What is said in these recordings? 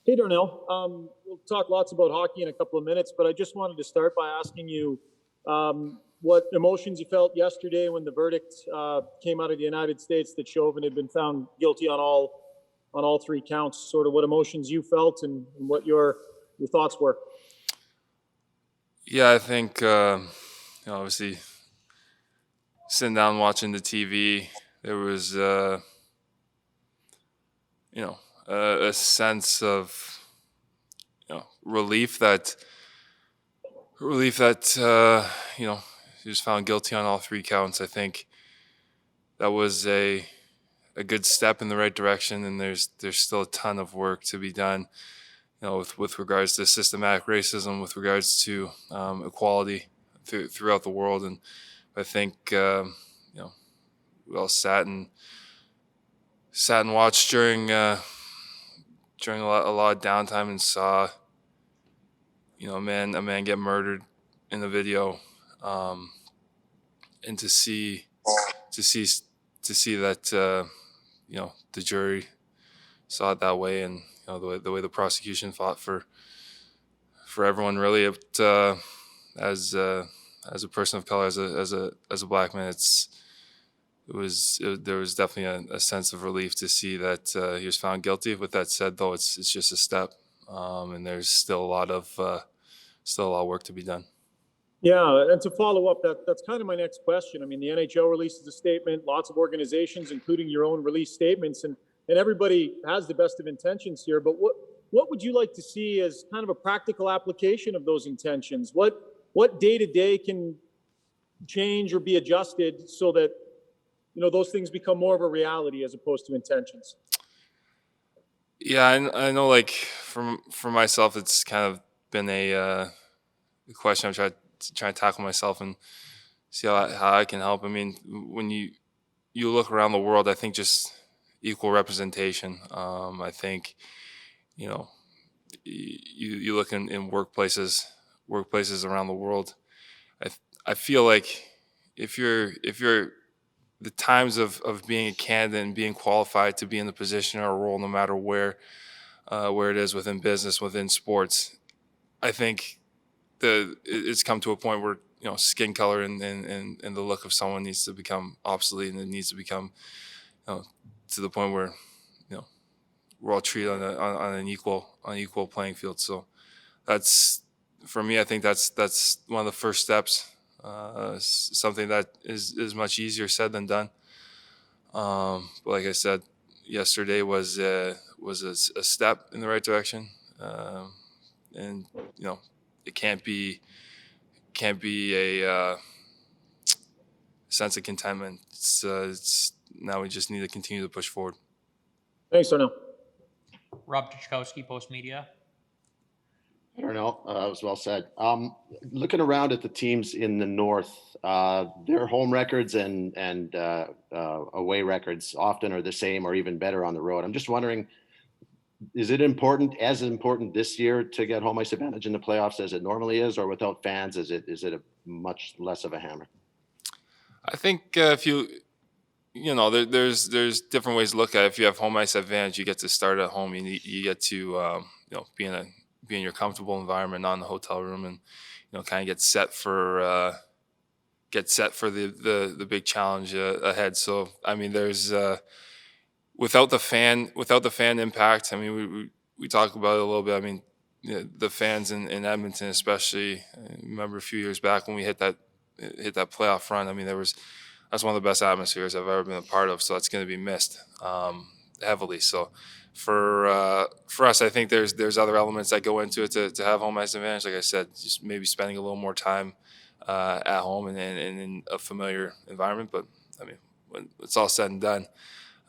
Hey, Darnell. We'll talk lots about hockey in a couple of minutes, but I just wanted to start by asking you what emotions you felt yesterday when the verdict came out of the United States that Chauvin had been found guilty on all three counts. Sort of what emotions you felt and what your thoughts were. Yeah, I think obviously sitting down watching the TV, there was a sense of relief that he was found guilty on all three counts. I think that was a good step in the right direction, and there's still a ton of work to be done. With regards to systematic racism, with regards to equality throughout the world, and I think we all sat and watched during a lot of downtime and saw a man get murdered in the video, and to see to see that the jury saw it that way, and the way the prosecution fought for everyone, really. As a person of color, as a black man, there was definitely a sense of relief to see that he was found guilty. With that said, though, it's just a step, and there's still a lot of work to be done. Yeah, and to follow up, that's kind of my next question. I mean, the NHL releases a statement, lots of organizations, including your own, release statements, and everybody has the best of intentions here. But what would you like to see as kind of a practical application of those intentions? What day to day can change or be adjusted so that those things become more of a reality as opposed to intentions? Yeah, I know. Like for myself, it's kind of been a question I'm trying to tackle myself and see how I can help. I mean, when you look around the world, I think just equal representation. I think you know you look in workplaces around the world. I feel like if you're the times of being a candidate and being qualified to be in the position or a role, no matter where it is within business, within sports, I think it's come to a point where skin color and the look of someone needs to become obsolete, and it needs to become you know, to the point where you know we're all treated on an equal playing field. So that's for me. I think that's one of the first steps. Something that is much easier said than done. But like I said, yesterday was a step in the right direction, and it can't be a sense of contentment. It's now we just need to continue to push forward. Thanks, Darnell. Rob Tchaikovsky, Post Media. I don't know. It was well said. Looking around at the teams in the North, their home records and away records often are the same or even better on the road. I'm just wondering, is it as important this year to get home ice advantage in the playoffs as it normally is, or without fans, is it a much less of a hammer? I think if there's different ways to look at it. If you have home ice advantage, you get to start at home. You get to be in your comfortable environment, not in the hotel room, and kind of get set for the big challenge ahead. So I mean, there's without the fan impact. I mean, we talk about it a little bit. I mean, the fans in Edmonton, especially. I remember a few years back when we hit that playoff run. I mean, that's one of the best atmospheres I've ever been a part of. So that's going to be missed heavily. So for us, I think there's other elements that go into it to have home ice advantage. Like I said, just maybe spending a little more time at home and in a familiar environment. But I mean, when it's all said and done,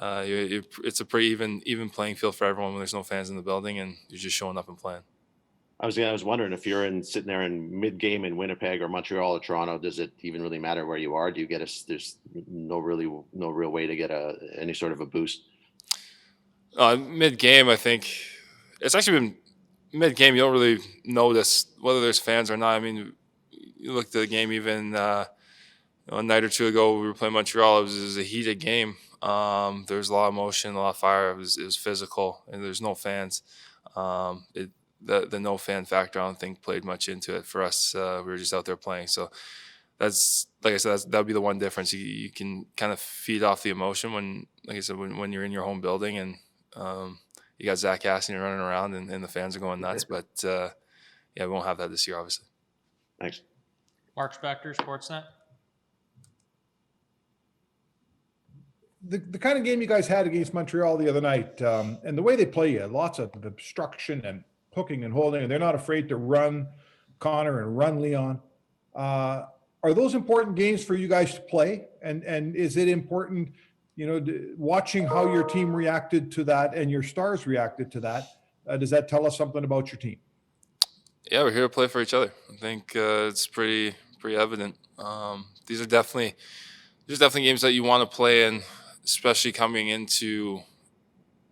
it's a pretty even playing field for everyone when there's no fans in the building and you're just showing up and playing. I was wondering if you're sitting there in mid game in Winnipeg or Montreal or Toronto, does it even really matter where you are? Do you get there's no real way to get any sort of a boost? Mid game, I think it's actually been mid game. You don't really notice whether there's fans or not. I mean, you look at the game even a night or two ago. We were playing Montreal. It was a heated game. There was a lot of motion, a lot of fire. It was physical, and there's no fans. The no fan factor, I don't think played much into it for us. We were just out there playing. So that's, like I said, that'd be the one difference. You can kind of feed off the emotion when, like I said, when you're in your home building and you got Zach Cassidy running around and the fans are going nuts. But yeah, we won't have that this year, obviously. Thanks. Mark Spector, Sportsnet. The kind of game you guys had against Montreal the other night, and the way they play you, lots of obstruction and hooking and holding, and they're not afraid to run Connor and run Leon. Are those important games for you guys to play? And is it important, watching how your team reacted to that and your Stars reacted to that? Does that tell us something about your team? Yeah, we're here to play for each other. I think it's pretty evident. These are definitely games that you want to play in, especially coming into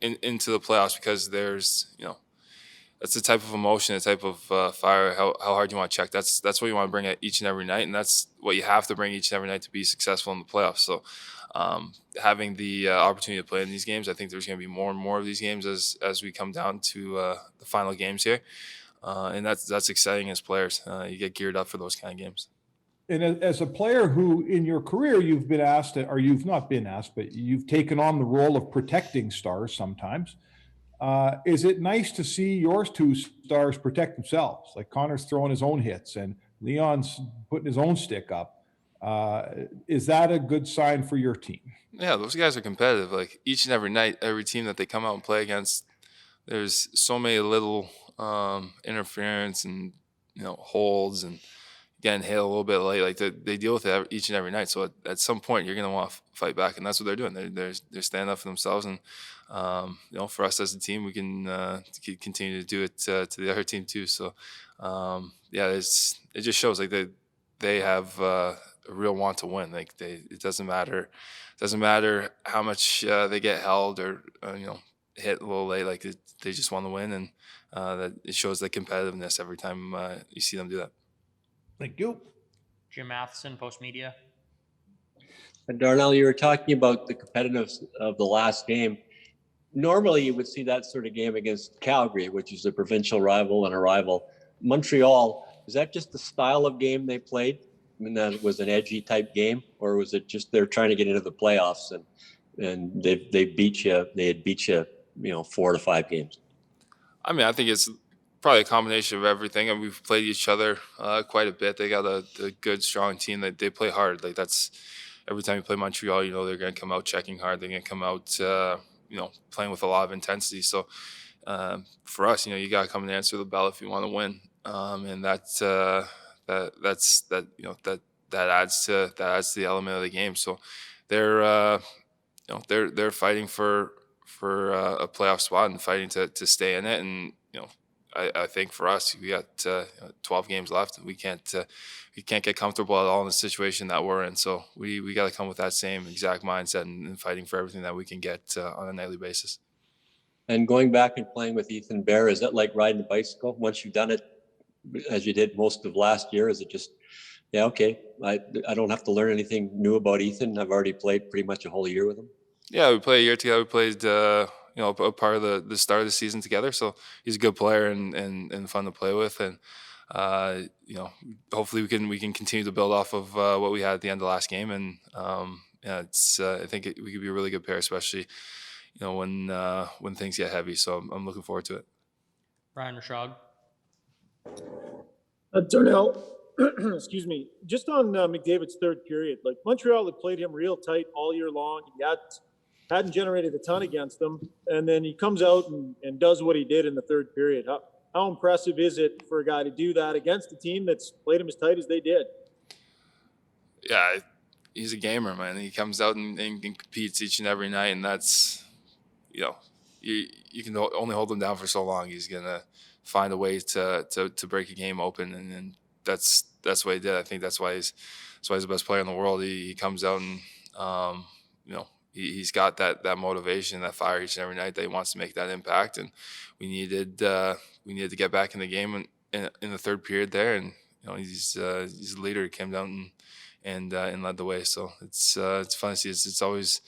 the playoffs, because there's that's the type of emotion, the type of fire, how hard you want to check. That's what you want to bring at each and every night, and that's what you have to bring each and every night to be successful in the playoffs. So having the opportunity to play in these games, I think there's going to be more and more of these games as we come down to the final games here, and that's exciting as players. You get geared up for those kind of games. And as a player who in your career you've been asked, or you've not been asked, but you've taken on the role of protecting Stars sometimes. Is it nice to see your two Stars protect themselves? Like Connor's throwing his own hits and Leon's putting his own stick up. Is that a good sign for your team? Yeah, those guys are competitive. Like each and every night, every team that they come out and play against, there's so many little interference and holds and getting hit a little bit late. Like they deal with it each and every night. So at some point, you're going to want to fight back, and that's what they're doing. They're standing up for themselves, and for us as a team, we can continue to do it to the other team too. So yeah, it just shows like they have a real want to win. Like it doesn't matter how much they get held or hit a little late. Like they just want to win, and that it shows the competitiveness every time you see them do that. Thank you. Jim Matheson, Post Media. And Darnell, you were talking about the competitiveness of the last game. Normally, you would see that sort of game against Calgary, which is a provincial rival and a rival. Montreal, is that just the style of game they played? I mean, that was an edgy type game, or was it just they're trying to get into the playoffs and they beat you? They had beat you, 4 to 5 games. I mean, I think it's probably a combination of everything, and we've played each other quite a bit. They got a good, strong team that they play hard. Like that's every time you play Montreal, they're going to come out checking hard. They're going to come out, playing with a lot of intensity. So for us, you got to come and answer the bell if you want to win, and that adds to the element of the game. So they're fighting for a playoff spot and fighting to stay in it, and I think for us, we got 12 games left. We can't get comfortable at all in the situation that we're in. So we got to come with that same exact mindset and fighting for everything that we can get on a nightly basis. And going back and playing with Ethan Bear, is that like riding a bicycle? Once you've done it, as you did most of last year, is it just, yeah, okay, I don't have to learn anything new about Ethan. I've already played pretty much a whole year with him. Yeah, we played a year together. We played a part of the start of the season together. So he's a good player and fun to play with. And, hopefully we can continue to build off of what we had at the end of last game. And, I think we could be a really good pair, especially, when things get heavy. So I'm looking forward to it. Ryan Rashog. Darnell, excuse me, just on McDavid's third period, like Montreal had played him real tight all year long. He hadn't generated a ton against them, and then he comes out and does what he did in the third period. How impressive is it for a guy to do that against a team that's played him as tight as they did? Yeah, he's a gamer, man. He comes out and competes each and every night, and that's, you can only hold him down for so long. He's gonna find a way to break a game open, and that's what he did. I think that's why he's the best player in the world. He comes out and he's got that motivation, that fire each and every night that he wants to make that impact. And we needed to get back in the game in the third period there. And he's a leader. He came down and led the way. So it's fun to see. It's always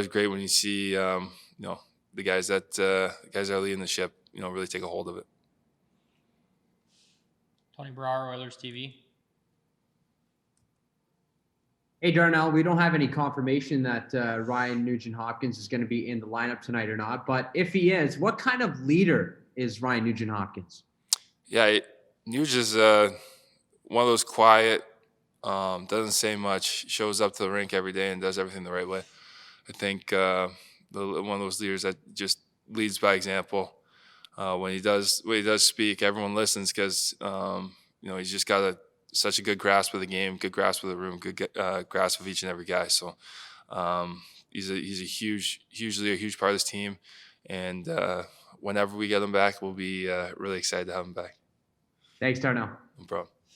great when you see the guys that are leading the ship really take a hold of it. Tony Brower, Oilers TV. Hey, Darnell, we don't have any confirmation that Ryan Nugent-Hopkins is going to be in the lineup tonight or not, but if he is, what kind of leader is Ryan Nugent-Hopkins? Yeah, Nuge is one of those quiet, doesn't say much, shows up to the rink every day and does everything the right way. I think one of those leaders that just leads by example. When he does speak, everyone listens because he's just got such a good grasp of the game, good grasp of the room, good grasp of each and every guy. So he's a hugely a huge part of this team, and whenever we get him back, we'll be really excited to have him back. Thanks, Darnell. No problem.